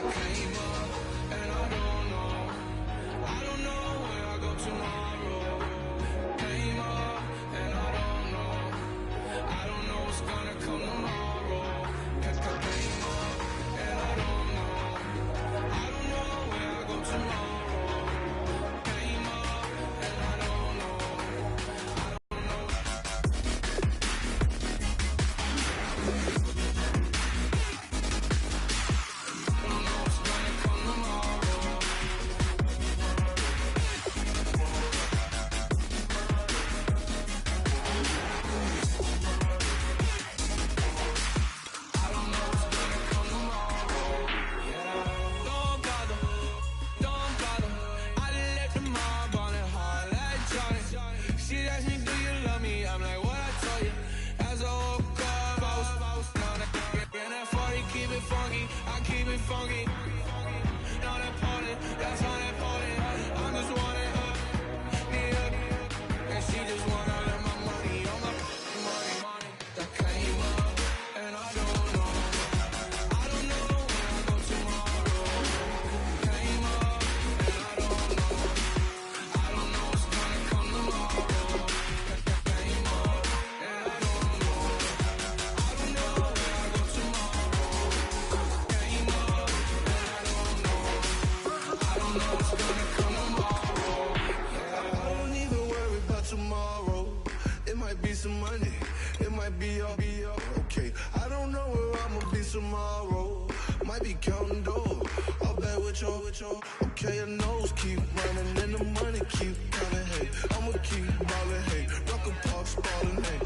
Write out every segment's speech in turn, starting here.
came up and I don't know where I go tomorrow. Came up and I don't know what's gonna come tomorrow. Came up and I don't know where I go tomorrow. Came up and I don't know. Funky, not important, that's unimportant. I'm just wanting her, need her, and she just wanna let my money on my money. That came up, and I don't know where I go tomorrow. Came up, and I don't know what's gonna come tomorrow. Came up, and I don't know where I go tomorrow. Came up. I don't even worry about tomorrow. It might be some money, it might be all okay. I don't know where I'ma be tomorrow. Might be counting doors. I'll bet with y'all. Okay, your nose keep running and the money keep coming. Hey, I'ma keep ballin'. Hey, rock a park, ballin'. Hey,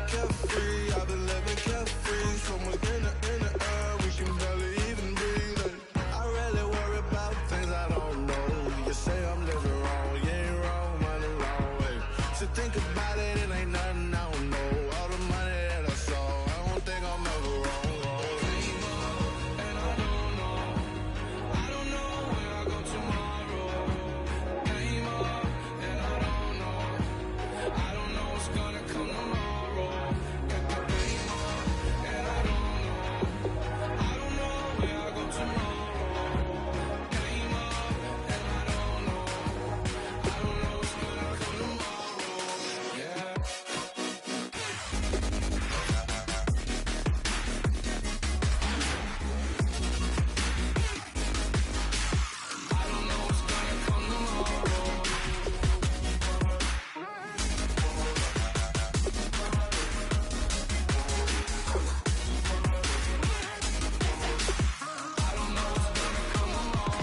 carefree, I've been living carefree. Somewhere in the air, we can barely even breathe. Hey, I rarely worry about things I don't know. You say I'm living wrong, you ain't wrong, money long way. So think about it, it ain't nothing I don't know. All the money that I saw, I don't think I'm ever wrong. Came up and I don't know where I go tomorrow. Came up and I don't know what's gonna come tomorrow. Came up and I don't know where I go tomorrow. Came up and I don't know what's gonna come tomorrow. Yeah. I don't know what's gonna come tomorrow. I don't know what's gonna come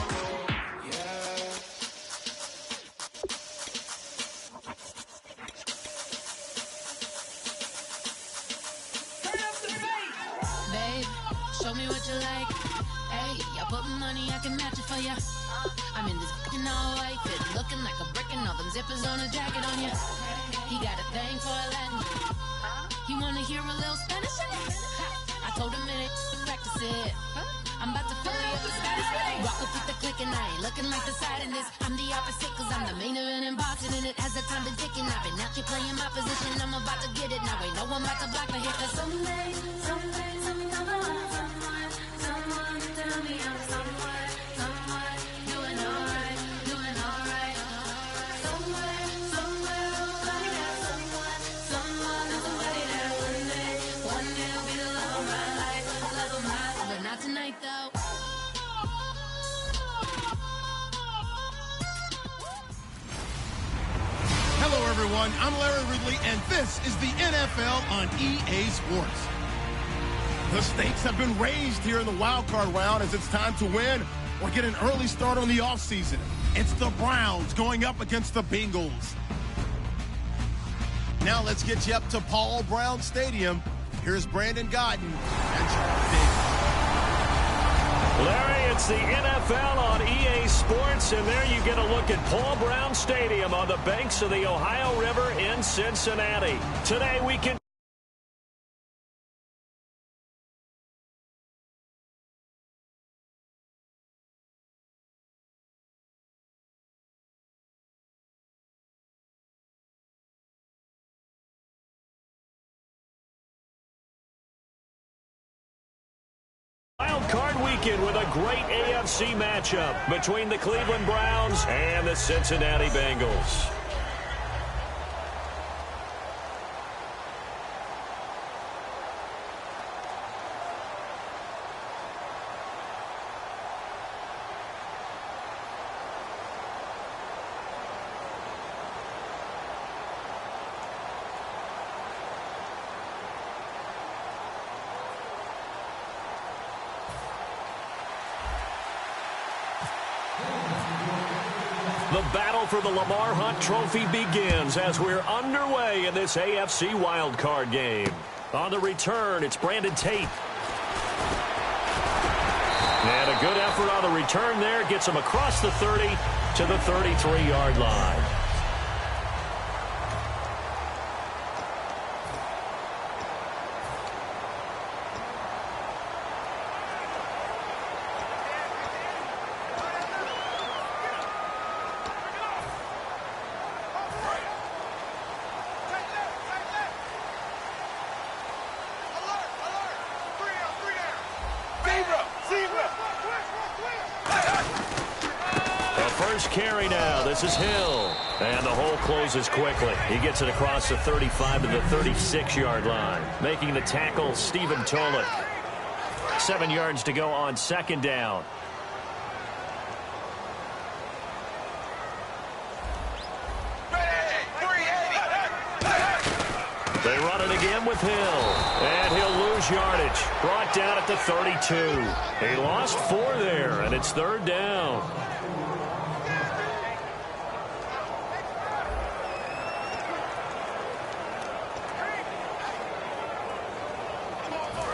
tomorrow. Yeah. Babe, show me what you like. Hey, I put money, I can match it for ya. I'm in this fucking all white fit, looking like a brick and all them zippers on a jacket on ya. He got a thing for a Latin. He wanna hear a little Spanish in it. I told him it ain't to practice it. I'm about to fill you up with Spanish. Walk up with the click and I ain't looking like the side in this. I'm the opposite cause I'm the main event and boxing and it has the time been ticking. I've been out here playing my position, I'm about to get it. Now ain't no one about to block my hit cause someday, I'm someone tell me I'm someone doing alright. Somewhere, somebody got someone that's somebody that one day will be the love of my life, but not tonight though. Hello, everyone. I'm Larry Ridley, and this is the NFL on EA Sports. The stakes have been raised here in the wild card round as it's time to win or get an early start on the offseason. It's the Browns going up against the Bengals. Now let's get you up to Paul Brown Stadium. Here's Brandon Godden and Charles Davis. Larry, it's the NFL on EA Sports, and there you get a look at Paul Brown Stadium on the banks of the Ohio River in Cincinnati. Today we can Wild Card Weekend. weekend with a great AFC matchup between the Cleveland Browns and the Cincinnati Bengals. The battle for the Lamar Hunt Trophy begins as we're underway in this AFC wildcard game. On the return, it's Brandon Tate. And a good effort on the return there gets him across the 30 to the 33-yard line. Carry now. This is Hill. And the hole closes quickly. He gets it across the 35 to the 36-yard line. Making the tackle, Stephen Tolik. 7 yards to go on second down. They run it again with Hill. And he'll lose yardage. Brought down at the 32. He lost 4 there, and it's third down.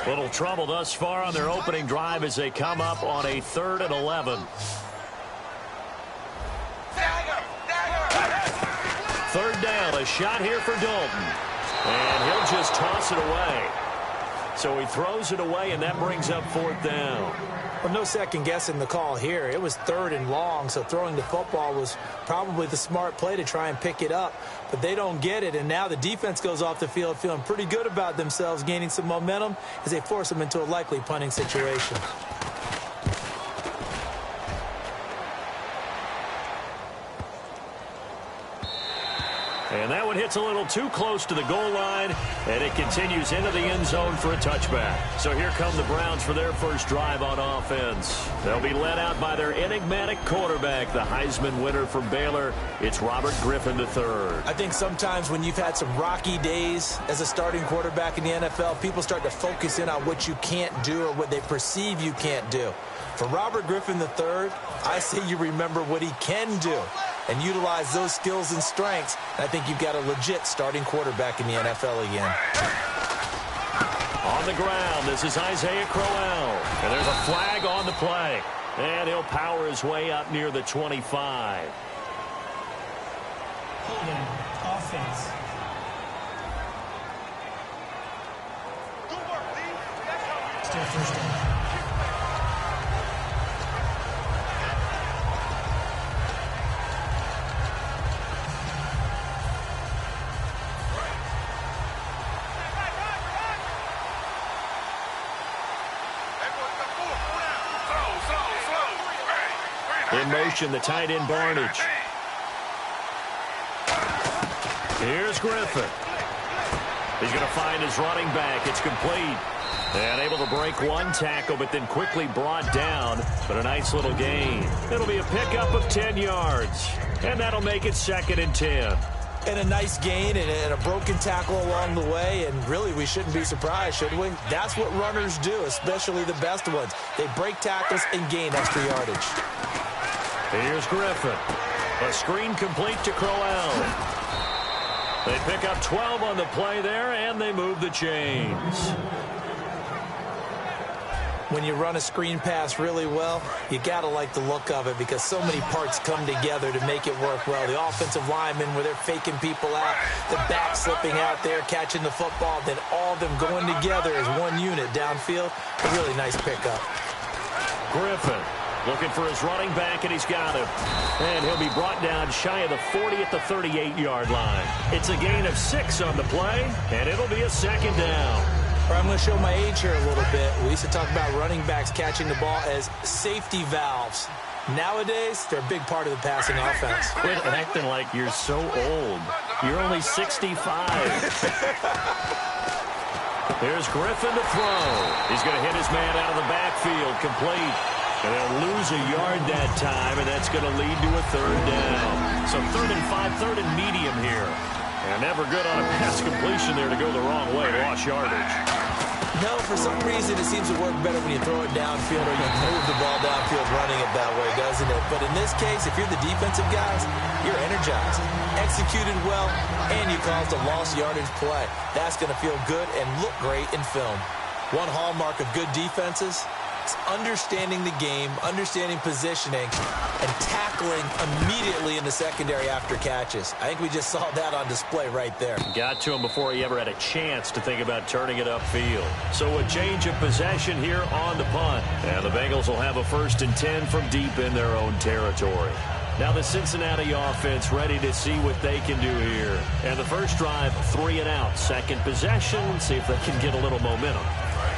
Little trouble thus far on their opening drive as they come up on a 3rd and 11. Third down, a shot here for Dalton. And he'll just toss it away. So he throws it away, and that brings up 4th down. Well, no second guessing the call here. It was 3rd and long, so throwing the football was probably the smart play to try and pick it up. But they don't get it, and now the defense goes off the field feeling pretty good about themselves, gaining some momentum as they force them into a likely punting situation. And that one hits a little too close to the goal line, and it continues into the end zone for a touchback. So here come the Browns for their first drive on offense. They'll be led out by their enigmatic quarterback, the Heisman winner from Baylor. It's Robert Griffin III. I think sometimes when you've had some rocky days as a starting quarterback in the NFL, people start to focus in on what you can't do or what they perceive you can't do. For Robert Griffin III, I say you remember what he can do and utilize those skills and strengths. I think you've got a legit starting quarterback in the NFL again. On the ground, this is Isaiah Crowell. And there's a flag on the play. And he'll power his way up near the 25. Offense. Still first down. In motion, the tight end Barnage. Here's Griffin. He's going to find his running back. It's complete. And able to break one tackle, but then quickly brought down. But a nice little gain. It'll be a pickup of 10 yards. And that'll make it 2nd and 10. And a nice gain and a broken tackle along the way. And really, we shouldn't be surprised, should we? That's what runners do, especially the best ones. They break tackles and gain extra yardage. Here's Griffin. A screen complete to Crowell. They pick up 12 on the play there, and they move the chains. When you run a screen pass really well, you got to like the look of it because so many parts come together to make it work well. The offensive linemen, where they're faking people out, the back slipping out there, catching the football, then all of them going together as one unit downfield. A really nice pickup. Griffin looking for his running back, and he's got him. And he'll be brought down shy of the 40 at the 38-yard line. It's a gain of 6 on the play, and it'll be a 2nd down. Or I'm going to show my age here a little bit. We used to talk about running backs catching the ball as safety valves. Nowadays, they're a big part of the passing offense. Quit acting like you're so old. You're only 65. Here's Griffin to throw. He's going to hit his man out of the backfield, complete. And they'll lose a yard that time, and that's going to lead to a third down. So 3rd and 5, 3rd and medium here. And never good on a pass completion there to go the wrong way. Lost yardage. No, for some reason it seems to work better when you throw it downfield or you move the ball downfield running it that way, doesn't it? But in this case, if you're the defensive guys, you're energized, executed well, and you caused a lost yardage play. That's going to feel good and look great in film. One hallmark of good defenses is understanding the game, understanding positioning, and tackling immediately in the secondary after catches. I think we just saw that on display right there. Got to him before he ever had a chance to think about turning it upfield. So a change of possession here on the punt. And the Bengals will have a 1st and 10 from deep in their own territory. Now the Cincinnati offense ready to see what they can do here. And the first drive, 3 and out. Second possession, see if they can get a little momentum.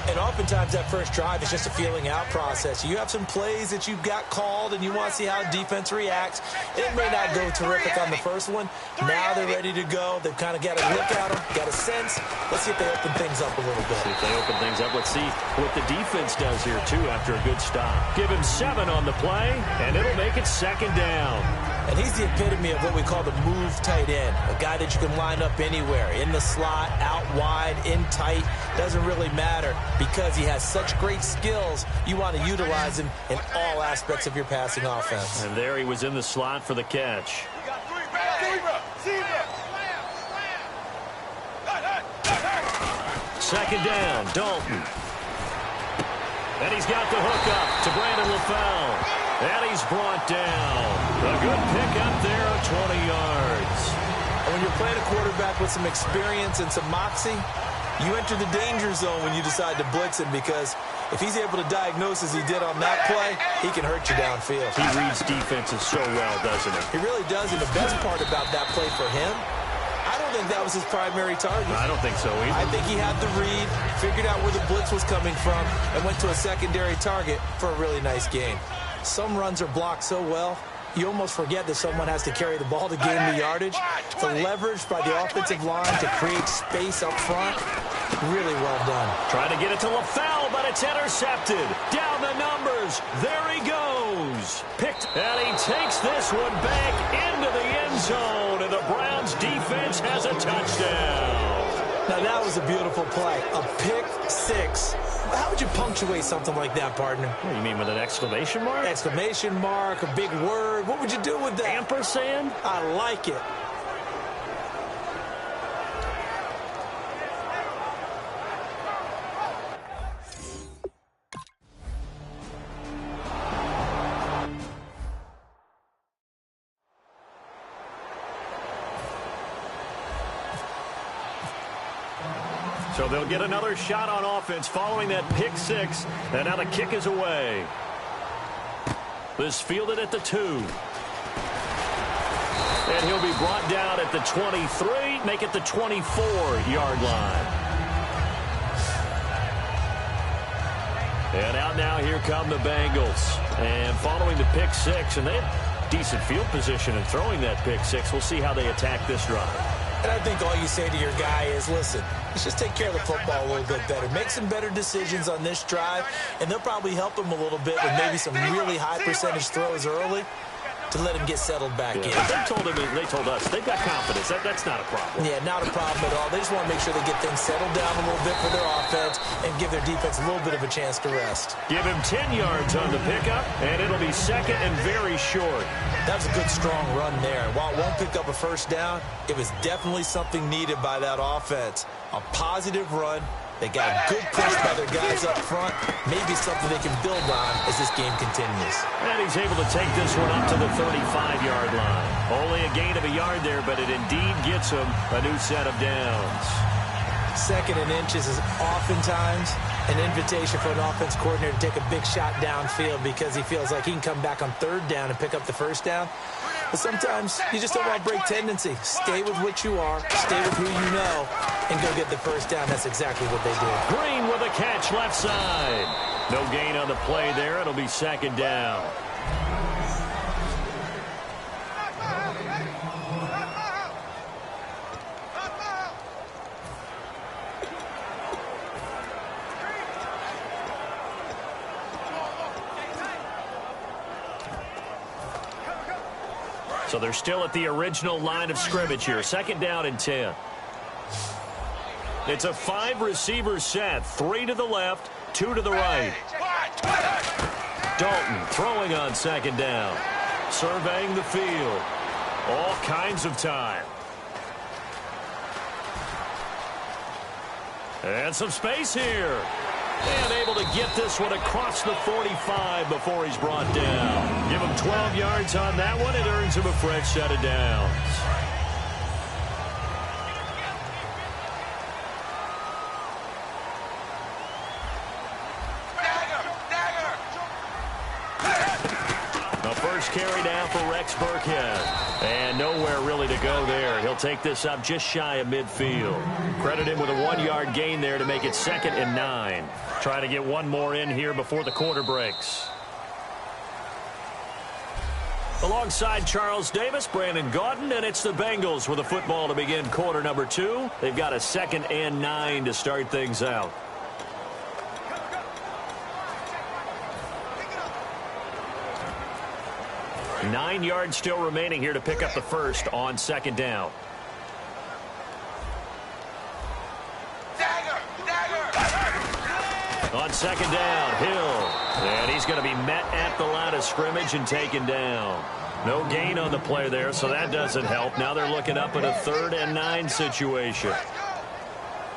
And oftentimes that first drive is just a feeling out process. You have some plays that you've got called and you want to see how defense reacts. It may not go terrific on the first one. Now they're ready to go. They've kind of got a look at them, got a sense. Let's see if they open things up a little bit. See if they open things up. Let's see what the defense does here, too, after a good stop. Give him 7 on the play, and it'll make it 2nd down. And he's the epitome of what we call the move tight end, a guy that you can line up anywhere, in the slot, out wide, in tight, doesn't really matter because he has such great skills. You want to utilize him in all aspects of your passing offense. And there he was in the slot for the catch. Second down, Dalton. And he's got the hook up to Brandon LaFell. And he's brought down. A good pickup there of 20 yards. And when you're playing a quarterback with some experience and some moxie, you enter the danger zone when you decide to blitz him because if he's able to diagnose as he did on that play, he can hurt you downfield. He reads defenses so well, doesn't he? He really does, and the best part about that play for him, I don't think that was his primary target. I don't think so either. I think he had the read, figured out where the blitz was coming from, and went to a secondary target for a really nice gain. Some runs are blocked so well, you almost forget that someone has to carry the ball to gain the yardage. The leverage by the offensive line to create space up front, really well done. Trying to get it to LaFell, but it's intercepted. Down the numbers. There he goes. Picked, and he takes this one back into the end zone, and the Browns defense has a touchdown. Now that was a beautiful play. A pick six. How would you punctuate something like that, partner? What do you mean, with an exclamation mark? Exclamation mark, a big word. What would you do with that? Ampersand? I like it. So they'll get another shot on offense following that pick six. And now the kick is away. This fielded at the 2. And he'll be brought down at the 23, make it the 24-yard line. And out now, here come the Bengals. And following the pick six, and they have decent field position in throwing that pick six. We'll see how they attack this drive. And I think all you say to your guy is, listen, let's just take care of the football a little bit better. Make some better decisions on this drive, and they'll probably help him a little bit with maybe some really high percentage throws early to let him get settled back in. They told us they've got confidence. That's not a problem. Yeah, not a problem at all. They just want to make sure they get things settled down a little bit for their offense and give their defense a little bit of a chance to rest. Give him 10 yards on the pickup, and it'll be second and very short. That was a good, strong run there. While it won't pick up a first down, it was definitely something needed by that offense. A positive run. They got a good push by their guys up front. Maybe something they can build on as this game continues. And he's able to take this one up to the 35-yard line. Only a gain of a yard there, but it indeed gets him a new set of downs. Second and inches is oftentimes an invitation for an offense coordinator to take a big shot downfield because he feels like he can come back on third down and pick up the first down. But sometimes you just don't want to break tendency. Stay with what you are, stay with who you know, and go get the first down. That's exactly what they did. Green with a catch left side. No gain on the play there. It'll be second down. So they're still at the original line of scrimmage here. Second down and 10. It's a 5-receiver set. 3 to the left, 2 to the right. Dalton throwing on second down. Surveying the field. All kinds of time. And some space here. And able to get this one across the 45 before he's brought down. Give him 12 yards on that one. It earns him a fresh set of downs. The first carry down for Rex Burkhead. And nowhere really to go there. He'll take this up just shy of midfield. Credit him with a 1-yard gain there to make it 2nd and 9. Try to get one more in here before the quarter breaks. Alongside Charles Davis, Brandon Gaudin, and it's the Bengals with the football to begin quarter number 2. They've got a 2nd and 9 to start things out. Nine yards still remaining here to pick up the first on second down. On second down, Hill. And he's going to be met at the line of scrimmage and taken down. No gain on the play there, so that doesn't help. Now they're looking up at a 3rd and 9 situation.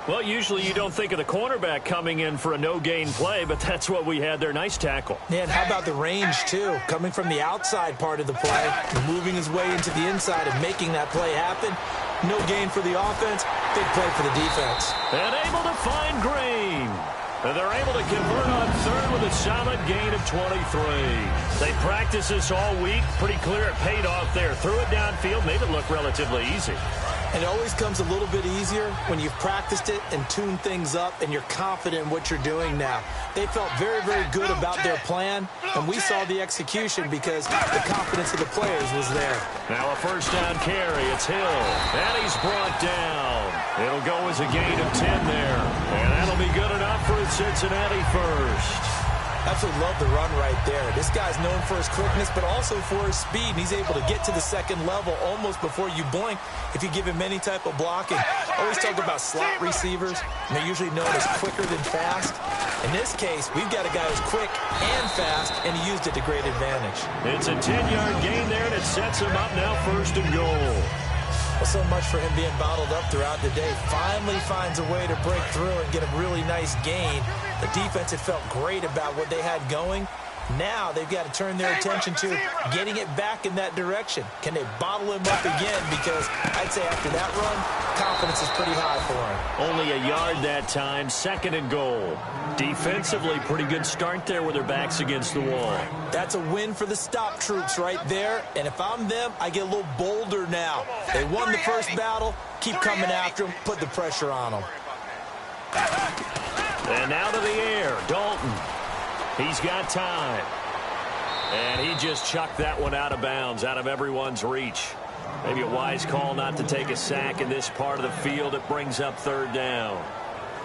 Well, usually you don't think of the cornerback coming in for a no-gain play, but that's what we had there. Nice tackle. Yeah, and how about the range, too? Coming from the outside part of the play, moving his way into the inside and making that play happen. No gain for the offense, big play for the defense. And able to find Green. And they're able to convert on 3rd with a solid gain of 23. They practiced this all week. Pretty clear it paid off there. Threw it downfield, made it look relatively easy. And it always comes a little bit easier when you've practiced it and tuned things up and you're confident in what you're doing now. They felt very, very good about their plan, and we saw the execution because the confidence of the players was there. Now a first down carry. It's Hill. And he's brought down. It'll go as a gain of 10 there. And that'll be good enough for a Cincinnati first. Absolutely love the run right there. This guy's known for his quickness, but also for his speed. And he's able to get to the second level almost before you blink if you give him any type of blocking. Always talk about slot receivers, and they're usually known as quicker than fast. In this case, we've got a guy who's quick and fast, and he used it to great advantage. It's a 10-yard gain there, and it sets him up now 1st and goal. Well, so much for him being bottled up throughout the day. Finally finds a way to break through and get a really nice gain. The defense had felt great about what they had going. Now they've got to turn their attention to getting it back in that direction. Can they bottle him up again? Because I'd say after that run, confidence is pretty high for him. Only a yard that time, 2nd and goal. Defensively, pretty good start there with their backs against the wall. That's a win for the stop troops right there. And if I'm them, I get a little bolder now. They won the first battle. Keep coming after them. Put the pressure on them. And now to the air, Dalton. He's got time. And he just chucked that one out of bounds, out of everyone's reach. Maybe a wise call not to take a sack in this part of the field. It brings up 3rd down.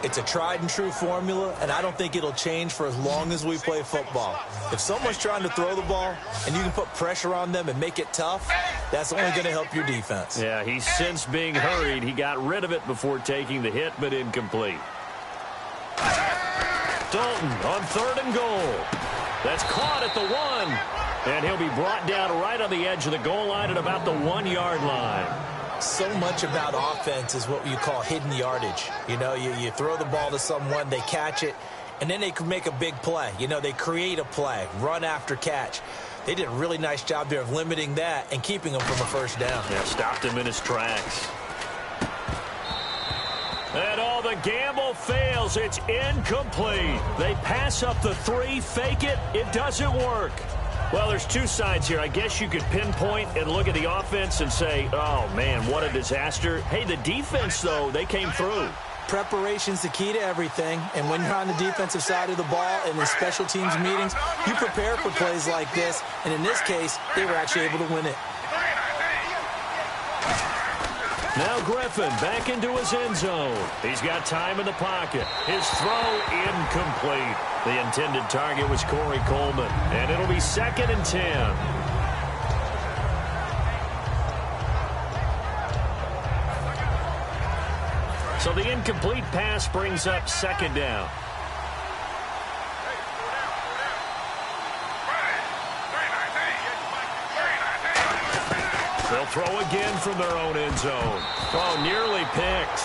It's a tried-and-true formula, and I don't think it'll change for as long as we play football. If someone's trying to throw the ball and you can put pressure on them and make it tough, that's only going to help your defense. Yeah, he's since being hurried. He got rid of it before taking the hit, but incomplete. Dalton on 3rd and goal. That's caught at the 1. And he'll be brought down right on the edge of the goal line at about the 1-yard line. So much about offense is what you call hidden yardage. You know, you throw the ball to someone, they catch it, and then they can make a big play. You know, they create a play, run after catch. They did a really nice job there of limiting that and keeping him from a first down. Yeah, stopped him in his tracks. And all the gamble fails. It's incomplete. They pass up the 3, fake it. It doesn't work. Well, there's two sides here. I guess you could pinpoint and look at the offense and say, oh, man, what a disaster. Hey, the defense, though, they came through. Preparation's the key to everything, and when you're on the defensive side of the ball and in special teams meetings, you prepare for plays like this, and in this case, they were actually able to win it. Now Griffin back into his end zone. He's got time in the pocket. His throw incomplete. The intended target was Corey Coleman, and it'll be 2nd and 10. So the incomplete pass brings up 2nd down. They'll throw again from their own end zone. Oh, nearly picked.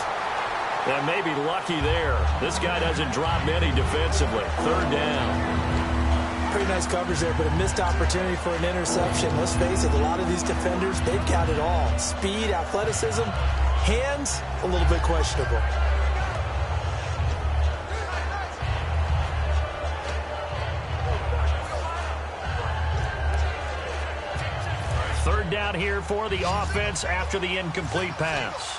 And maybe lucky there. This guy doesn't drop many defensively. 3rd down. Pretty nice coverage there, but a missed opportunity for an interception. Let's face it, a lot of these defenders, they've got it all. Speed, athleticism, hands, a little bit questionable. Third down here for the offense after the incomplete pass.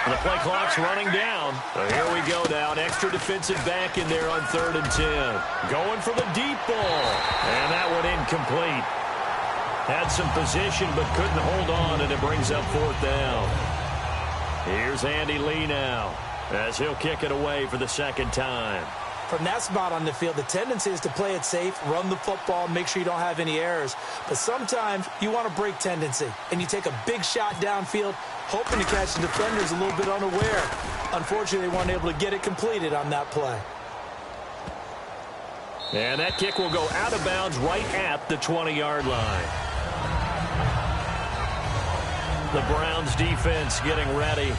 The play clock's running down. So here we go now. An extra defensive back in there on 3rd and 10. Going for the deep ball. And that one incomplete. Had some position but couldn't hold on, and it brings up 4th down. Here's Andy Lee now as he'll kick it away for the 2nd time. From that spot on the field, the tendency is to play it safe, run the football, make sure you don't have any errors. But sometimes you want to break tendency, and you take a big shot downfield, hoping to catch the defenders a little bit unaware. Unfortunately, they weren't able to get it completed on that play. And that kick will go out of bounds right at the 20-yard line. The Browns defense getting ready.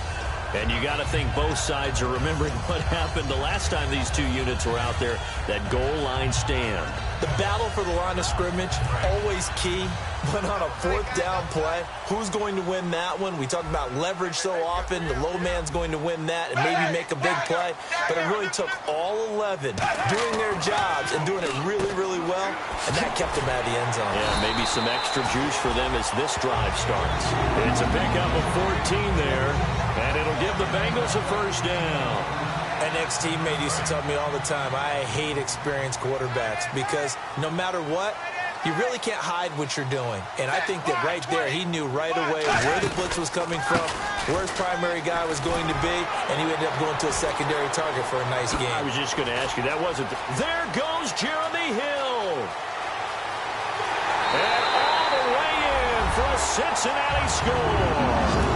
And you got to think both sides are remembering what happened the last time these two units were out there, that goal line stand. The battle for the line of scrimmage, always key. But on a 4th down play, who's going to win that one? We talk about leverage so often. The low man's going to win that and maybe make a big play. But it really took all 11 doing their jobs and doing it really, really well. And that kept them out of the end zone. Yeah, maybe some extra juice for them as this drive starts. It's a pickup of 14 there. And it'll give the Bengals a 1st down. An ex-teammate used to tell me all the time, I hate experienced quarterbacks because no matter what, you really can't hide what you're doing. And I think that right there, he knew right away where the blitz was coming from, where his primary guy was going to be, and he ended up going to a secondary target for a nice game. I was just going to ask you, that wasn't... There goes Jeremy Hill. And all the way in for a Cincinnati score.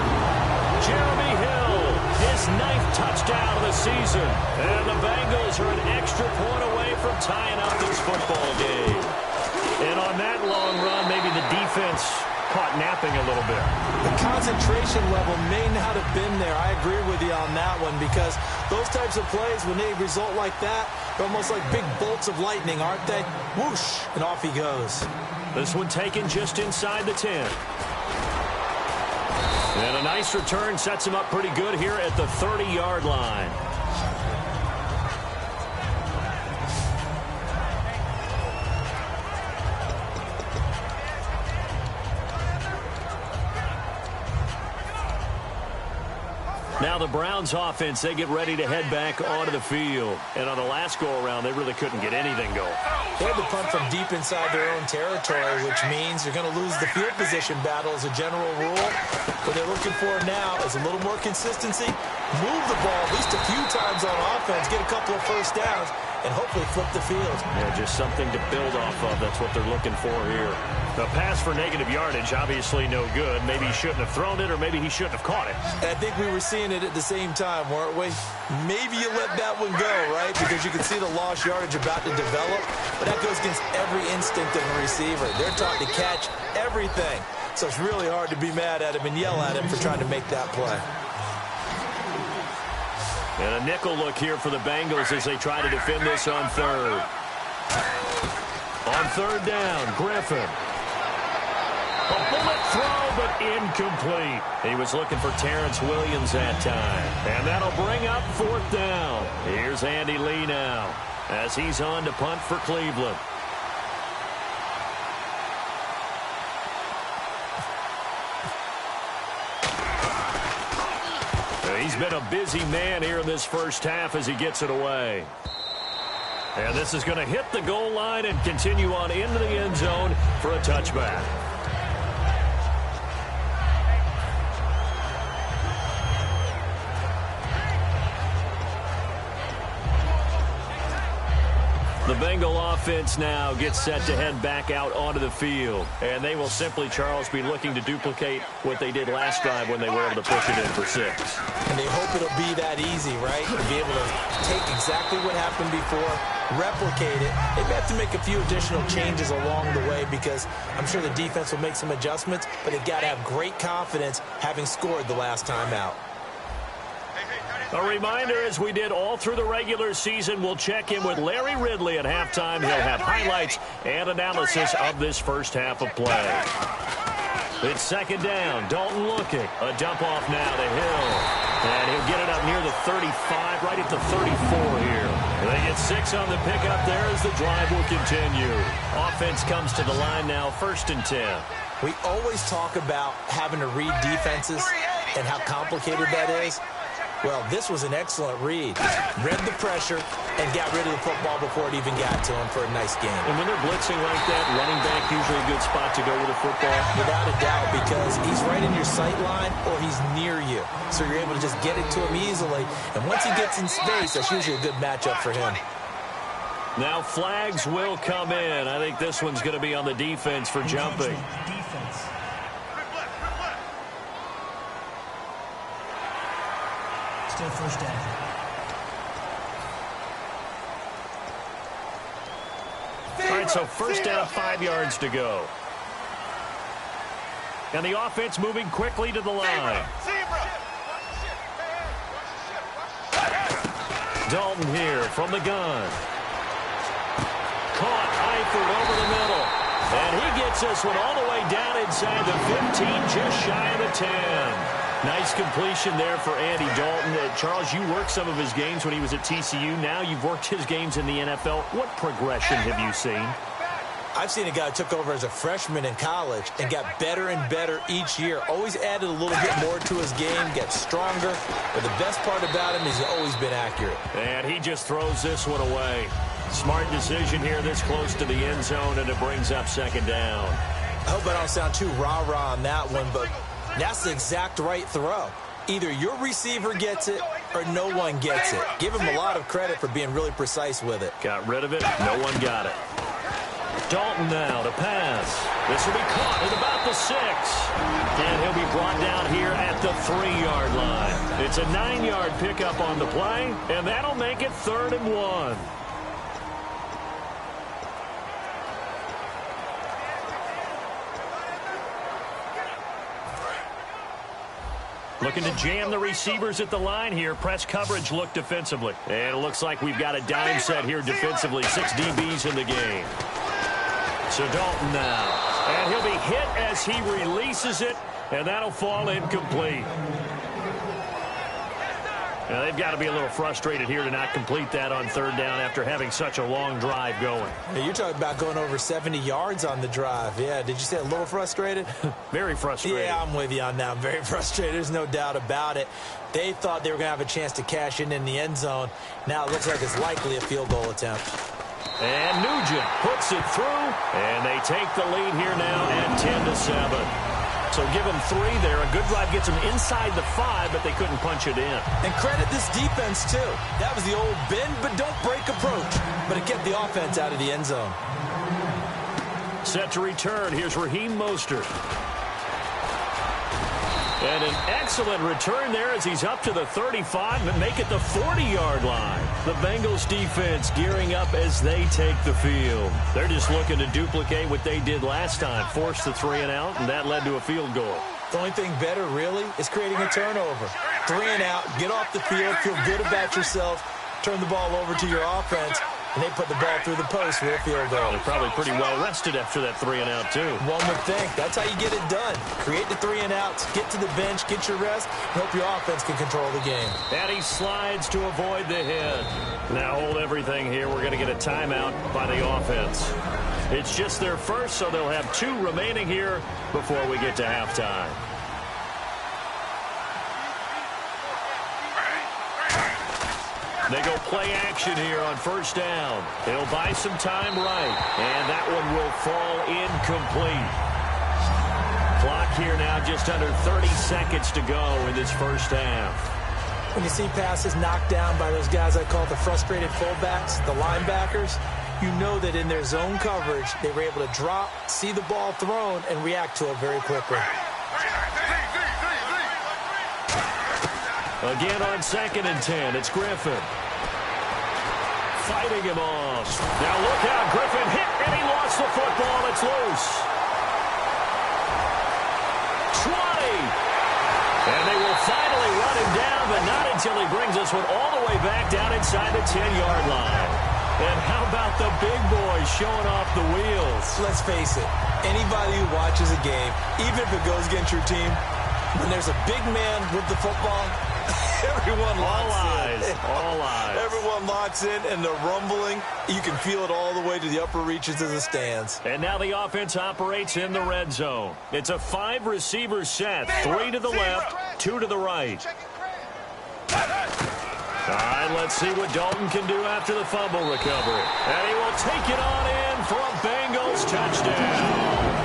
Jeremy Hill, his 9th touchdown of the season. And the Bengals are an extra point away from tying up this football game. And on that long run, maybe the defense caught napping a little bit. The concentration level may not have been there. I agree with you on that one because those types of plays, when they result like that, they're almost like big bolts of lightning, aren't they? Whoosh, and off he goes. This one taken just inside the 10. And a nice return sets him up pretty good here at the 30-yard line. Now the Browns offense, they get ready to head back onto the field. And on the last go-around, they really couldn't get anything going. They had to punt from deep inside their own territory, which means you're going to lose the field position battle as a general rule. What they're looking for now is a little more consistency, move the ball at least a few times on offense, get a couple of 1st downs, and hopefully flip the field. Yeah, just something to build off of. That's what they're looking for here. The pass for negative yardage, obviously no good. Maybe he shouldn't have thrown it, or maybe he shouldn't have caught it. And I think we were seeing it at the same time, weren't we? Maybe you let that one go, right? Because you can see the lost yardage about to develop. But that goes against every instinct of a receiver. They're taught to catch everything. So it's really hard to be mad at him and yell at him for trying to make that play. And a nickel look here for the Bengals as they try to defend this on 3rd. On 3rd down, Griffin. A bullet throw, but incomplete. He was looking for Terrence Williams that time. And that'll bring up 4th down. Here's Andy Lee now as he's on to punt for Cleveland. He's been a busy man here in this first half as he gets it away. And this is going to hit the goal line and continue on into the end zone for a touchback. The Bengal offense now gets set to head back out onto the field. And they will simply, Charles, be looking to duplicate what they did last drive when they were able to push it in for 6. And they hope it'll be that easy, right? To be able to take exactly what happened before, replicate it. They may have to make a few additional changes along the way because I'm sure the defense will make some adjustments, but they've got to have great confidence having scored the last time out. A reminder, as we did all through the regular season, we'll check in with Larry Ridley at halftime. He'll have highlights and analysis of this first half of play. It's 2nd down. Dalton looking. A dump off now to Hill. And he'll get it up near the 35, right at the 34 here. They get 6 on the pickup there as the drive will continue. Offense comes to the line now, 1st and 10. We always talk about having to read defenses and how complicated that is. Well, this was an excellent read. Read the pressure and got rid of the football before it even got to him for a nice game. And when they're blitzing like that, running back usually a good spot to go with the football. Without a doubt, because he's right in your sight line or he's near you. So you're able to just get it to him easily. And once he gets in space, that's usually a good matchup for him. Now flags will come in. I think this one's going to be on the defense for jumping. Still 1st down. All right, so 1st down, 5 yards to go. And the offense moving quickly to the line. Dalton here from the gun. Caught Eifert over the middle. And he gets this one all the way down inside the 15, just shy of the 10. Nice completion there for Andy Dalton. Charles, you worked some of his games when he was at TCU. Now you've worked his games in the NFL. What progression have you seen? I've seen a guy who took over as a freshman in college and got better and better each year. Always added a little bit more to his game, gets stronger. But the best part about him is he's always been accurate. And he just throws this one away. Smart decision here this close to the end zone, and it brings up 2nd down. I hope I don't sound too rah-rah on that one, but that's the exact right throw. Either your receiver gets it or no one gets it. Give him a lot of credit for being really precise with it. Got rid of it. No one got it. Dalton now to pass. This will be caught at about the 6. And he'll be brought down here at the 3-yard line. It's a 9-yard pickup on the play, and that'll make it 3rd and 1. Looking to jam the receivers at the line here. Press coverage look defensively. And it looks like we've got a dime set here defensively. 6 DBs in the game. So Dalton now. And he'll be hit as he releases it. And that'll fall incomplete. Now, they've got to be a little frustrated here to not complete that on 3rd down after having such a long drive going. Yeah, you're talking about going over 70 yards on the drive. Yeah, did you say a little frustrated? Very frustrated. Yeah, I'm with you on that. I'm very frustrated. There's no doubt about it. They thought they were going to have a chance to cash in the end zone. Now it looks like it's likely a field goal attempt. And Nugent puts it through, and they take the lead here now at 10-7. So give them 3 there. A good drive gets them inside the 5, but they couldn't punch it in. And credit this defense, too. That was the old bend but don't break approach. But it kept the offense out of the end zone. Set to return. Here's Raheem Mostert. And an excellent return there as he's up to the 35 and make it the 40-yard line. The Bengals defense gearing up as they take the field. They're just looking to duplicate what they did last time, force the 3 and out, and that led to a field goal. The only thing better, really, is creating a turnover. 3 and out, get off the field, feel good about yourself, turn the ball over to your offense. and they put the ball through the post for a field goal. They're probably pretty well rested after that 3-and-out, too. One would think. That's how you get it done. Create the 3-and-outs, get to the bench, get your rest, and hope your offense can control the game. And he slides to avoid the hit. Now hold everything here. We're going to get a timeout by the offense. It's just their first, so they'll have 2 remaining here before we get to halftime. They go play action here on first down. They'll buy some time right, and that one will fall incomplete. Clock here now just under 30 seconds to go in this first half. When you see passes knocked down by those guys I call the frustrated fullbacks, the linebackers, you know that in their zone coverage, they were able to drop, see the ball thrown, and react to it very quickly. Again on 2nd and 10, it's Griffin. Fighting him off. Now look out, Griffin hit, and he lost the football. It's loose. 20. And they will finally run him down, but not until he brings this one all the way back down inside the 10-yard line. And how about the big boys showing off the wheels? Let's face it, anybody who watches a game, even if it goes against your team, when there's a big man with the football, everyone locks in. All eyes. Everyone locks in, and the rumbling, you can feel it all the way to the upper reaches of the stands. And now the offense operates in the red zone. It's a 5-receiver set, 3 to the left, 2 to the right. All right, let's see what Dalton can do after the fumble recovery. And he will take it on in for a Bengals touchdown.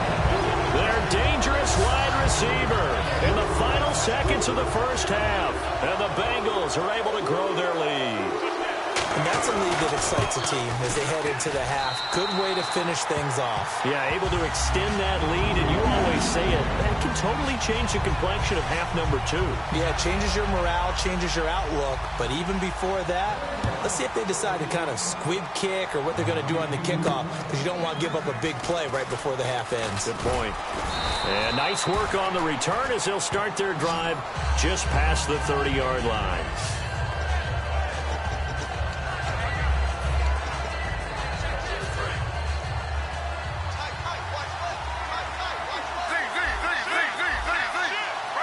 Their dangerous wide receiver in the final seconds of the first half. And the Bengals are able to grow their lead. And that's a lead that excites a team as they head into the half. Good way to finish things off. Yeah, able to extend that lead, and you always say it, that can totally change the complexion of half number 2. Yeah, it changes your morale, changes your outlook. But even before that, let's see if they decide to kind of squib kick or what they're going to do on the kickoff, because you don't want to give up a big play right before the half ends. Good point. And nice work on the return as they'll start their drive just past the 30-yard line.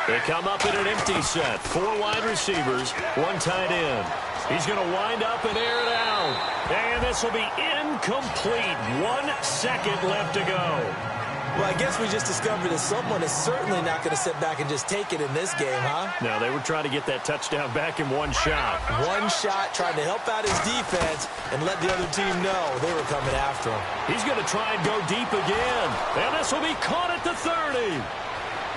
They come up in an empty set. 4 wide receivers, 1 tight end. He's going to wind up and air it out. And this will be incomplete. 1 second left to go. Well, I guess we just discovered that someone is certainly not going to sit back and just take it in this game, huh? No, they were trying to get that touchdown back in 1 shot. 1 shot, trying to help out his defense and let the other team know they were coming after him. He's going to try and go deep again. And this will be caught at the 30.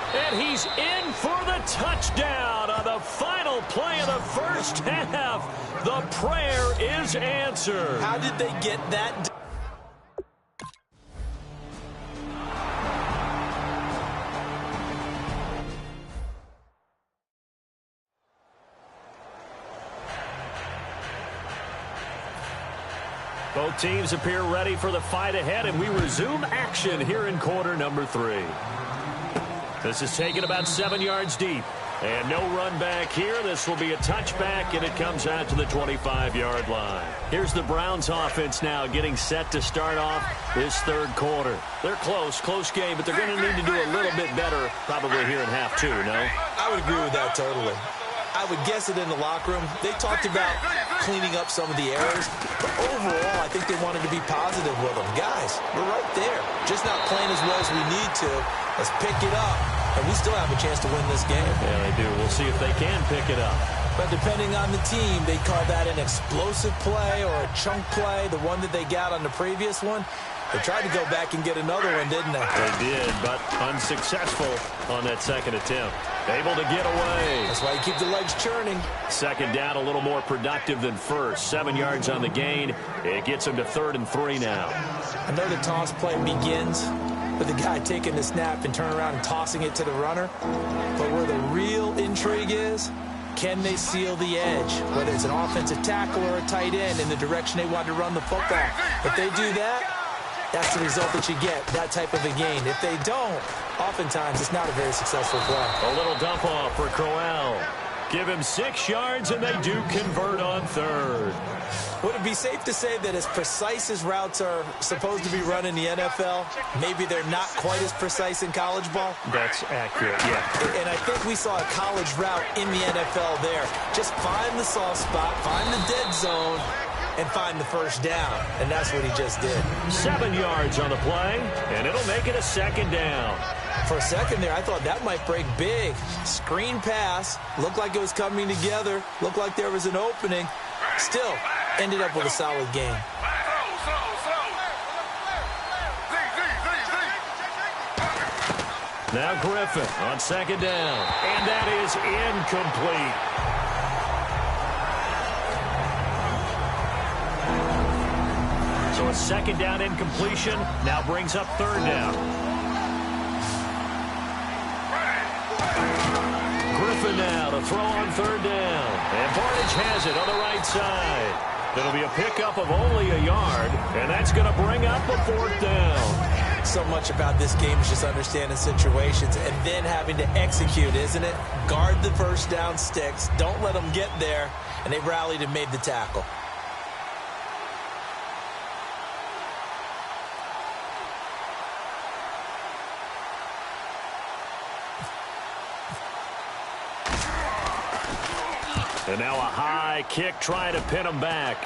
And he's in for the touchdown on the final play of the first half. The prayer is answered. How did they get that? Both teams appear ready for the fight ahead, and we resume action here in quarter number 3. This is taken about 7 yards deep. And no run back here. This will be a touchback, and it comes out to the 25-yard line. Here's the Browns offense now getting set to start off this third quarter. They're close game, but they're going to need to do a little bit better probably here in half 2, no? I would agree with that totally. I would guess it in the locker room. They talked about cleaning up some of the errors, but overall, I think they wanted to be positive with them. Guys, we're right there. Just not playing as well as we need to. Let's pick it up, and we still have a chance to win this game. Yeah, they do. We'll see if they can pick it up. But depending on the team, they call that an explosive play or a chunk play, the one that they got on the previous one. They tried to go back and get another one, didn't they? They did, but unsuccessful on that second attempt. Able to get away. That's why you keep the legs churning. Second down, a little more productive than first. 7 yards on the gain. It gets them to 3rd and 3 now. I know the toss play begins with the guy taking the snap and turning around and tossing it to the runner. But where the real intrigue is, can they seal the edge? Whether it's an offensive tackle or a tight end in the direction they want to run the football. If they do that, that's the result that you get, that type of a gain. If they don't, oftentimes it's not a very successful play. A little dump off for Crowell. Give him 6 yards, and they do convert on third. Would it be safe to say that as precise as routes are supposed to be run in the NFL, maybe they're not quite as precise in college ball? That's accurate, yeah. And I think we saw a college route in the NFL there. Just find the soft spot, find the dead zone, and find the first down. And that's what he just did. 7 yards on the play, and it'll make it a second down. For a second there, I thought that might break big. Screen pass, looked like it was coming together, looked like there was an opening. Still, ended up with a solid game. Now Griffin on second down, and that is incomplete. So a second down incompletion now brings up third down. Griffin now to throw on third down. And Barnidge has it on the right side. It'll be a pickup of only a yard, and that's going to bring up a fourth down. So much about this game is just understanding situations and then having to execute, isn't it? Guard the first down sticks. Don't let them get there. And they rallied and made the tackle. And now a high kick trying to pin him back.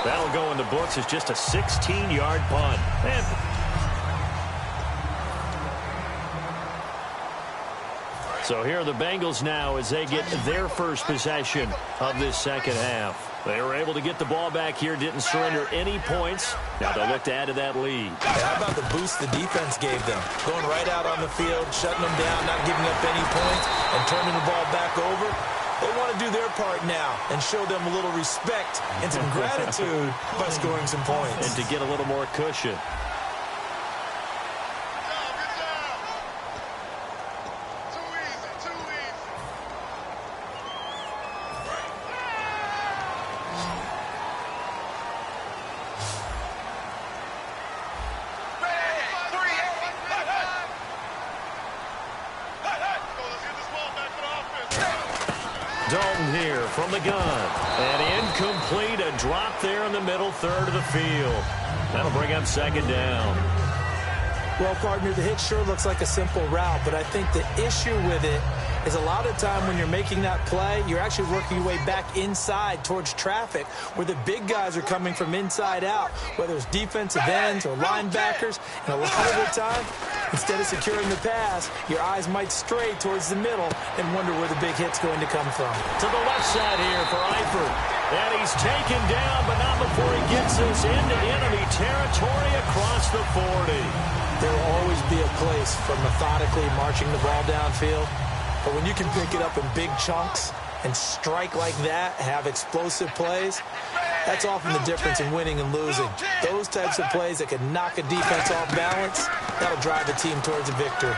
That'll go in the books as just a 16-yard punt. So here are the Bengals now as they get their first possession of this second half. They were able to get the ball back here, didn't surrender any points. Now they'll look to add to that lead. How about the boost the defense gave them? Going right out on the field, shutting them down, not giving up any points, and turning the ball back over. They want to do their part now and show them a little respect and some gratitude by scoring some points. And to get a little more cushion. Dalton here from the gun. And incomplete, a drop there in the middle third of the field. That'll bring up second down. Well, partner, the hit sure looks like a simple route, but I think the issue with it is a lot of time when you're making that play, you're actually working your way back inside towards traffic where the big guys are coming from inside out, whether it's defensive ends or linebackers. And a lot of the time, instead of securing the pass, your eyes might stray towards the middle and wonder where the big hit's going to come from. To the left side here for Eifert. And he's taken down, but not before he gets us into enemy territory across the 40. There will always be a place for methodically marching the ball downfield. But when you can pick it up in big chunks and strike like that, have explosive plays, that's often the difference in winning and losing. Those types of plays that can knock a defense off balance, that'll drive a team towards a victory.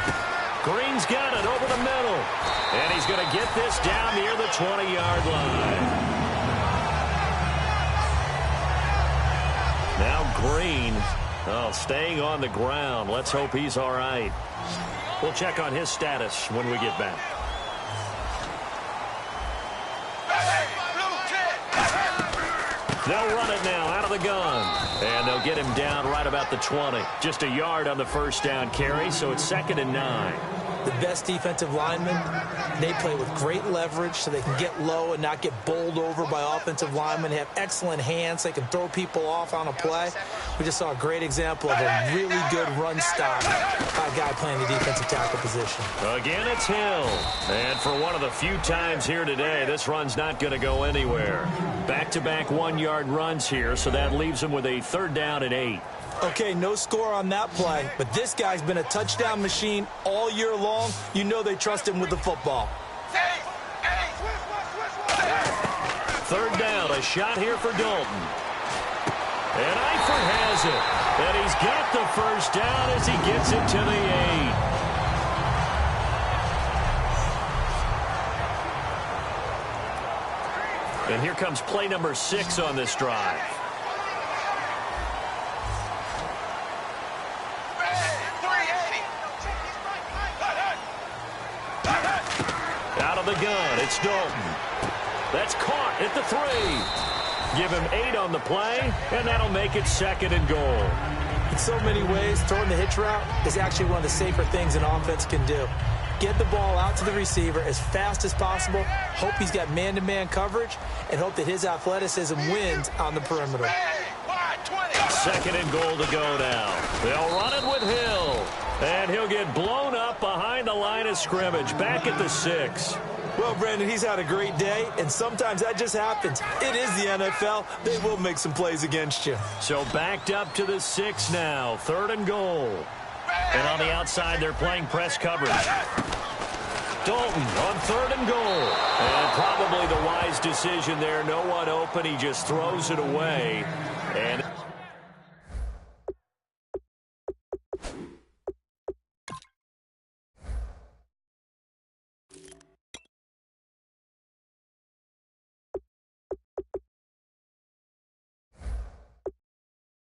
Green's got it over the middle. And he's going to get this down near the 20-yard line. Now Green, staying on the ground. Let's hope he's all right. We'll check on his status when we get back. They'll run it now out of the gun. And they'll get him down right about the 20. Just a yard on the first down carry, so it's 2nd and 9. The best defensive linemen, they play with great leverage so they can get low and not get bowled over by offensive linemen. They have excellent hands. They can throw people off on a play. We just saw a great example of a really good run stop by a guy playing the defensive tackle position. Again, it's Hill. And for one of the few times here today, this run's not going to go anywhere. Back-to-back 1-yard runs here, so that leaves him with a 3rd down and 8. Okay, no score on that play, but this guy's been a touchdown machine all year long. You know they trust him with the football. 3rd down, a shot here for Dalton. And Eifert has it. And he's got the first down as he gets it to the 8. And here comes play number 6 on this drive. Out of the gun, it's Dalton. That's caught at the 3. Give him 8 on the play, and that'll make it 2nd and goal. In so many ways, throwing the hitch route is actually one of the safer things an offense can do. Get the ball out to the receiver as fast as possible, hope he's got man-to-man coverage, and hope that his athleticism wins on the perimeter. 2nd and goal to go now. They'll run it with Hill, and he'll get blown up behind the line of scrimmage, back at the 6. Well, Brandon, he's had a great day, and sometimes that just happens. It is the NFL. They will make some plays against you. So backed up to the 6 now, 3rd and goal. And on the outside, they're playing press coverage. Dalton on 3rd and goal. And probably the wise decision there. No one open. He just throws it away. And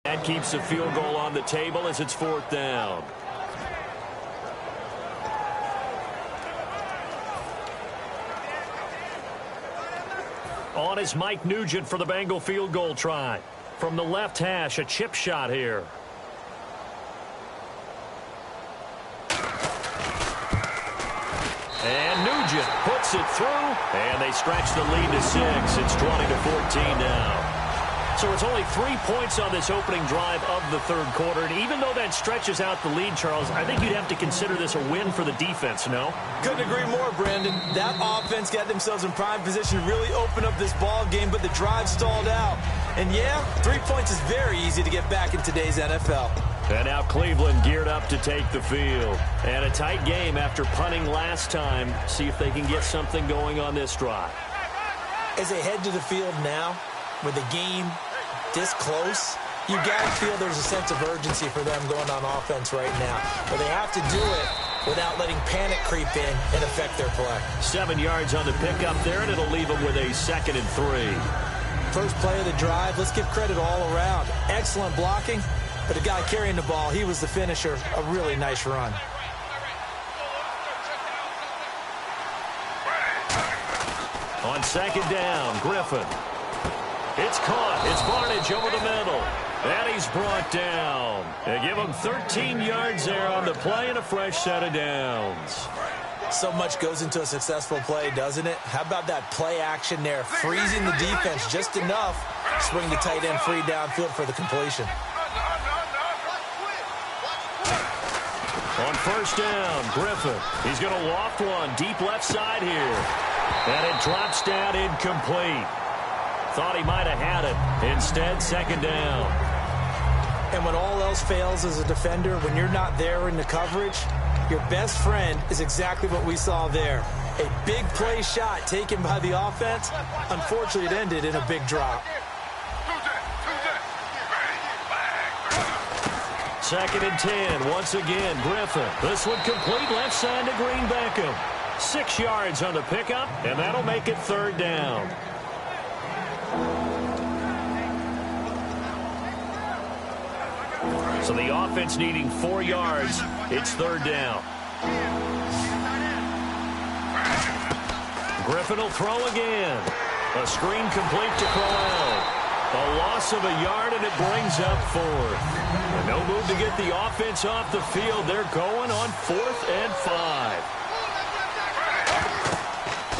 that keeps the field goal on the table as it's 4th down. On is Mike Nugent for the Bengal field goal try. From the left hash, a chip shot here. And Nugent puts it through, and they stretch the lead to 6. It's 20-14 now. So it's only 3 points on this opening drive of the 3rd quarter. And even though that stretches out the lead, Charles, I think you'd have to consider this a win for the defense, no? Couldn't agree more, Brandon. That offense got themselves in prime position to really open up this ball game, but the drive stalled out. And, yeah, 3 points is very easy to get back in today's NFL. And now Cleveland geared up to take the field. And a tight game after punting last time. See if they can get something going on this drive. As they head to the field now, with the game this close, you got to feel there's a sense of urgency for them going on offense right now. But they have to do it without letting panic creep in and affect their play. 7 yards on the pickup there, and it'll leave them with a 2nd and 3. First play of the drive, let's give credit all around. Excellent blocking, but the guy carrying the ball, he was the finisher. A really nice run. On 2nd down, Griffin. It's caught. It's Barnage over the middle. And he's brought down. They give him 13 yards there on the play and a fresh set of downs. So much goes into a successful play, doesn't it? How about that play action there? Freezing the defense just enough to swing the tight end free downfield for the completion. On 1st down, Griffin. He's going to loft one deep left side here. And it drops down incomplete. Thought he might have had it. Instead, 2nd down. And when all else fails as a defender, when you're not there in the coverage, your best friend is exactly what we saw there. A big play shot taken by the offense. Unfortunately, it ended in a big drop. 2nd and 10. Once again, Griffin. This one complete left side to Green Beckham. 6 yards on the pickup, and that'll make it 3rd down. So the offense needing 4 yards. It's 3rd down. Griffin will throw again. A screen complete to Crowell. A loss of a yard, and it brings up 4th. And no move to get the offense off the field. They're going on 4th and 5.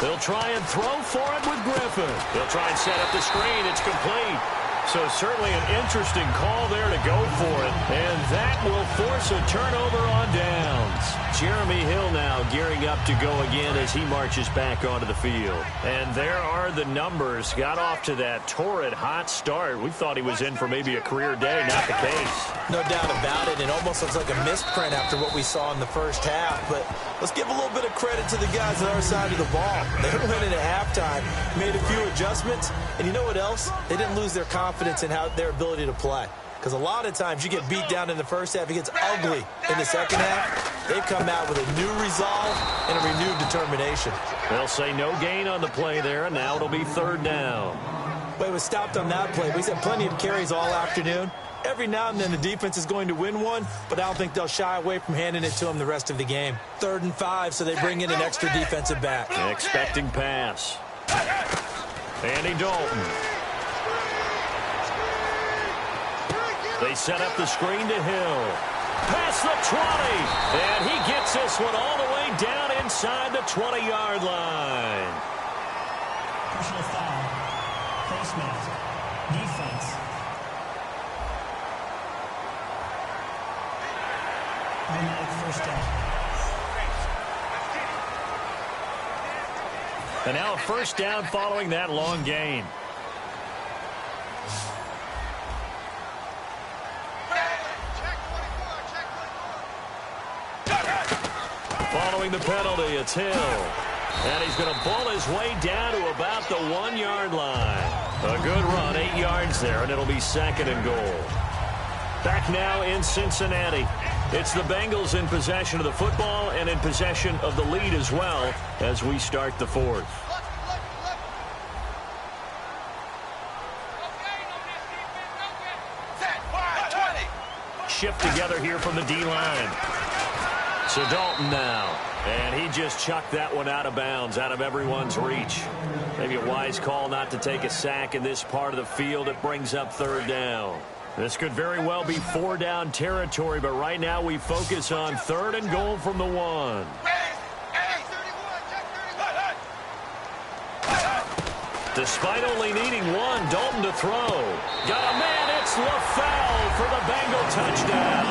They'll try and throw for it with Griffin. They'll try and set up the screen. It's complete. So certainly an interesting call there to go for it. And that will force a turnover on downs. Jeremy Hill now gearing up to go again as he marches back onto the field. And there are the numbers. Got off to that torrid hot start. We thought he was in for maybe a career day. Not the case. No doubt about it. It almost looks like a misprint after what we saw in the first half. But let's give a little bit of credit to the guys on our side of the ball. They went in at halftime, made a few adjustments. And you know what else? They didn't lose their confidence in their ability to play. Because a lot of times you get beat down in the first half, it gets ugly in the second half. They've come out with a new resolve and a renewed determination. They'll say no gain on the play there, and now it'll be 3rd down. But it was stopped on that play. We said plenty of carries all afternoon. Every now and then the defense is going to win one, but I don't think they'll shy away from handing it to them the rest of the game. 3rd and 5, so they bring in an extra defensive back. Expecting pass. Andy Dalton. They set up the screen to Hill. Past the 20. And he gets this one all the way down inside the 20-yard line. Personal foul. Face mask. Defense. First down. And now a first down following that long gain. Following the penalty, it's Hill. And he's going to ball his way down to about the 1-yard line. A good run, 8 yards there, and it'll be 2nd and goal. Back now in Cincinnati. It's the Bengals in possession of the football and in possession of the lead as well as we start the 4th. Shift together here from the D-line. So Dalton now. And he just chucked that one out of bounds, out of everyone's reach. Maybe a wise call not to take a sack in this part of the field. It brings up 3rd down. This could very well be 4-down territory, but right now we focus on 3rd and goal from the 1. Despite only needing 1, Dalton to throw. Got a man, it's LaFell for the Bengal touchdown.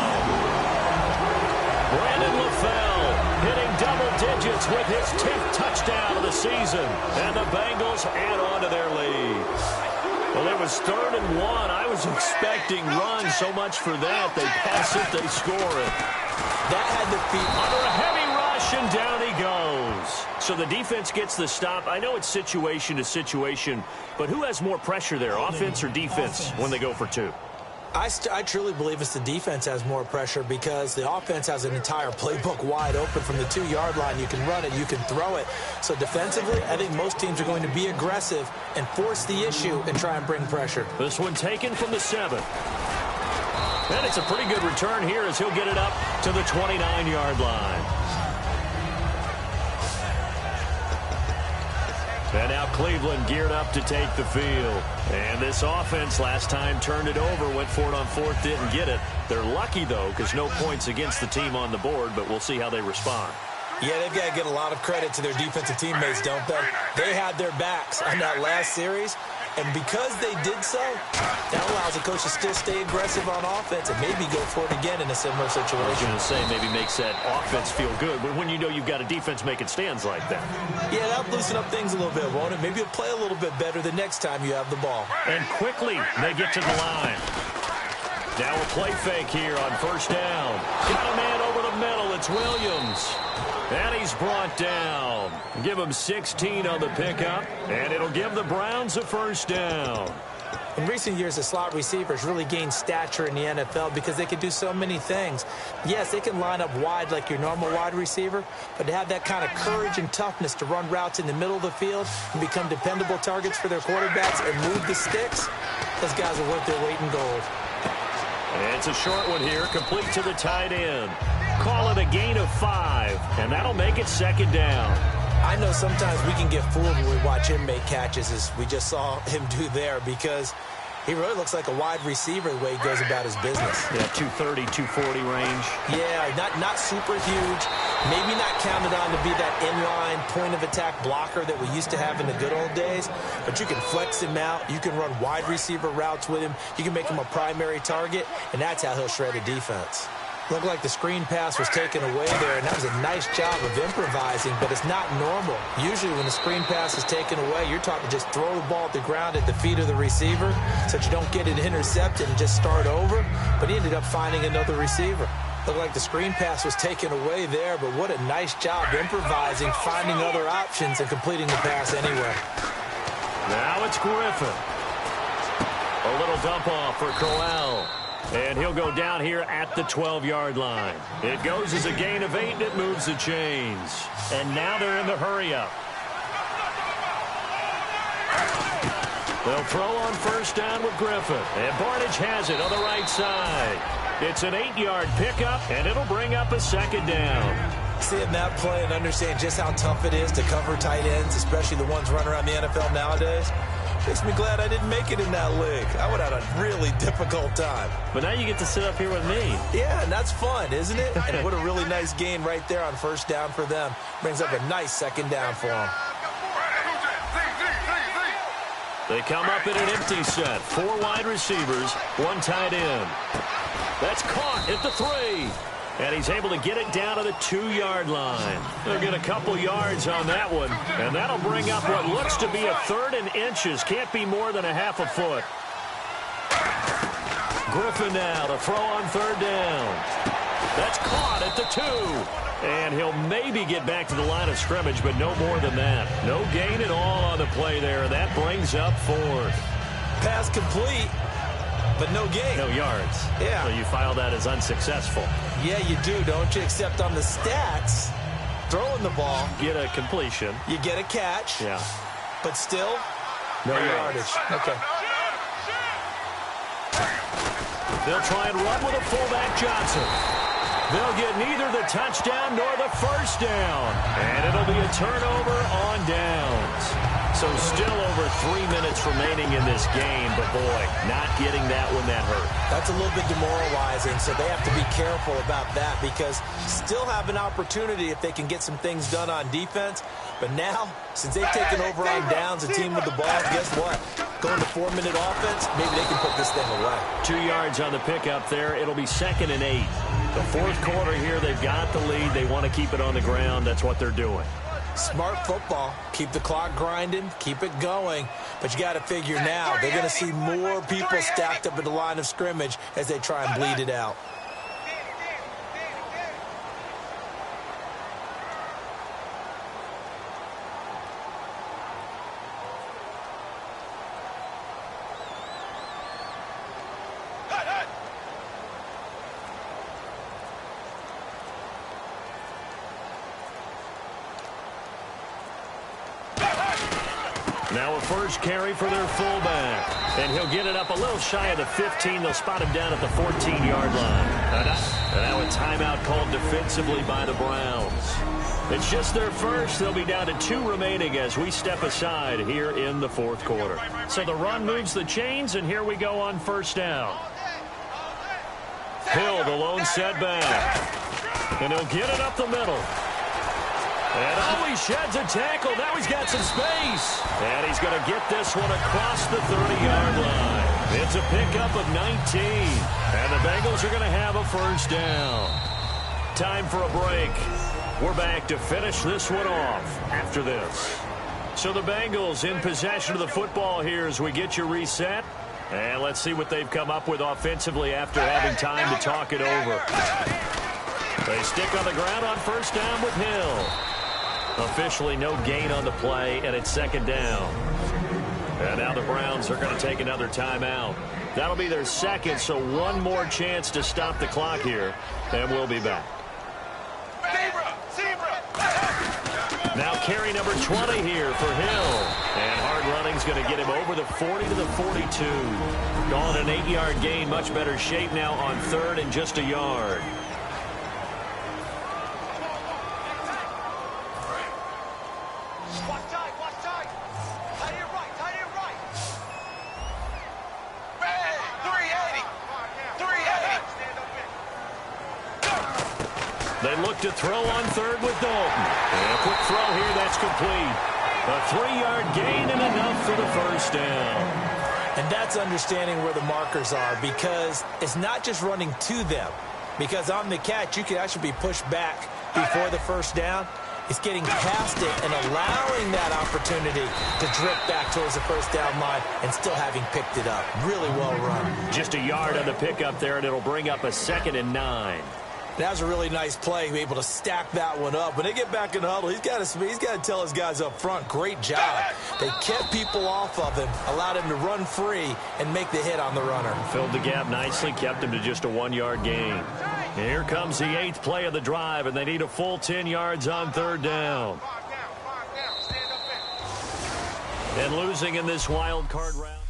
Brandon LaFell hitting double digits with his 10th touchdown of the season. And the Bengals add on to their lead. Well, it was 3rd and 1. I was expecting runs, so much for that. They pass it, they score it. That had to be under a heavy rush, and down he goes. So the defense gets the stop. I know it's situation to situation, but who has more pressure there, offense or defense, when they go for 2? I truly believe it's the defense has more pressure because the offense has an entire playbook wide open from the 2-yard line. You can run it, you can throw it. So defensively, I think most teams are going to be aggressive and force the issue and try and bring pressure. This one taken from the 7. And it's a pretty good return here as he'll get it up to the 29-yard line. And now Cleveland geared up to take the field. And this offense last time turned it over, went for it on 4th, didn't get it. They're lucky, though, because no points against the team on the board, but we'll see how they respond. Yeah, they've got to get a lot of credit to their defensive teammates, don't they? They had their backs on that last series, and because they did so, that allows the coach to still stay aggressive on offense and maybe go for it again in a similar situation. I was going to say maybe makes that offense feel good, but when you know you've got a defense making stands like that. Yeah, that'll loosen up things a little bit, won't it? Maybe you'll play a little bit better the next time you have the ball. And quickly, they get to the line. Now a play fake here on 1st down. Got a man over the middle. It's Williams. And he's brought down. Give him 16 on the pickup, and it'll give the Browns a 1st down. In recent years, the slot receivers really gained stature in the NFL because they can do so many things. Yes, they can line up wide like your normal wide receiver, but to have that kind of courage and toughness to run routes in the middle of the field and become dependable targets for their quarterbacks and move the sticks, those guys are worth their weight in gold. And it's a short one here, complete to the tight end. Call it a gain of 5, and that'll make it 2nd down. I know sometimes we can get fooled when we watch him make catches, as we just saw him do there, because he really looks like a wide receiver the way he goes about his business. Yeah, 230, 240 range. Yeah, not super huge. Maybe not counted on to be that inline point-of-attack blocker that we used to have in the good old days, but you can flex him out. You can run wide receiver routes with him. You can make him a primary target, and that's how he'll shred a defense. Looked like the screen pass was taken away there, and that was a nice job of improvising, but it's not normal. Usually when the screen pass is taken away, you're taught to just throw the ball at the ground at the feet of the receiver so that you don't get it intercepted and just start over, but he ended up finding another receiver. Looked like the screen pass was taken away there, but what a nice job improvising, finding other options, and completing the pass anyway. Now it's Griffin. A little dump off for Corral. And he'll go down here at the 12-yard line. It goes as a gain of 8, and it moves the chains. And now they're in the hurry-up. They'll throw on first down with Griffin. And Barnidge has it on the right side. It's an 8-yard pickup, and it'll bring up a second down. Seeing that play and understand just how tough it is to cover tight ends, especially the ones running around the NFL nowadays, makes me glad I didn't make it in that league. I would have had a really difficult time. But now you get to sit up here with me. Yeah, and that's fun, isn't it? And what a really nice gain right there on first down for them. Brings up a nice second down for them. They come up in an empty set. 4 wide receivers, 1 tight end. That's caught at the 3. And he's able to get it down to the 2-yard line. They'll get a couple yards on that one. And that'll bring up what looks to be a 3rd and inches. Can't be more than a half a foot. Griffin now to throw on 3rd down. That's caught at the 2. And he'll maybe get back to the line of scrimmage, but no more than that. No gain at all on the play there. That brings up 4th. Pass complete, but no gain. No yards. Yeah. So you file that as unsuccessful. Yeah, you do, don't you? Except on the stats, throwing the ball. Get a completion. You get a catch. Yeah. But still, no yardage. Okay. They'll try and run with a fullback Johnson. They'll get neither the touchdown nor the first down. And it'll be a turnover on downs. So still over 3 minutes remaining in this game. But, boy, not getting that one that hurt. That's a little bit demoralizing, so they have to be careful about that because still have an opportunity if they can get some things done on defense. But now, since they've taken over on downs, a team with the ball, guess what? Going to 4-minute offense, maybe they can put this thing away. 2 yards on the pickup there. It'll be 2nd and 8. The 4th quarter here, they've got the lead. They want to keep it on the ground. That's what they're doing. Smart football. Keep the clock grinding. Keep it going. But you got to figure now, they're going to see more people stacked up at the line of scrimmage as they try and bleed it out. Now a first carry for their fullback. And he'll get it up a little shy of the 15. They'll spot him down at the 14-yard line. And now a timeout called defensively by the Browns. It's just their first. They'll be down to 2 remaining as we step aside here in the 4th quarter. So the run moves the chains, and here we go on first down. Hill, the lone setback. And he'll get it up the middle. And he sheds a tackle. Now he's got some space. And he's going to get this one across the 30-yard line. It's a pickup of 19. And the Bengals are going to have a first down. Time for a break. We're back to finish this one off after this. So the Bengals in possession of the football here as we get you reset. And let's see what they've come up with offensively after having time to talk it over. They stick on the ground on first down with Hill. Officially no gain on the play, and it's 2nd down. And now the Browns are going to take another timeout. That'll be their 2nd, so one more chance to stop the clock here, and we'll be back. Now carry number 20 here for Hill. And hard running's going to get him over the 40 to the 42. Call it an 8-yard gain, much better shape now on 3rd and just a yard. They look to throw on 3rd with Dalton. And a quick throw here, that's complete. A 3-yard gain and enough for the first down. And that's understanding where the markers are because it's not just running to them. Because on the catch, you can actually be pushed back before the first down. It's getting past it and allowing that opportunity to drip back towards the first down line and still having picked it up. Really well run. Just a yard on the pickup there, and it'll bring up a 2nd and 9. That was a really nice play, able to stack that one up. When they get back in the huddle, he's got to tell his guys up front, great job. They kept people off of him, allowed him to run free and make the hit on the runner. Filled the gap nicely, kept him to just a 1-yard gain. And here comes the 8th play of the drive, and they need a full 10 yards on 3rd down. And losing in this wild card round.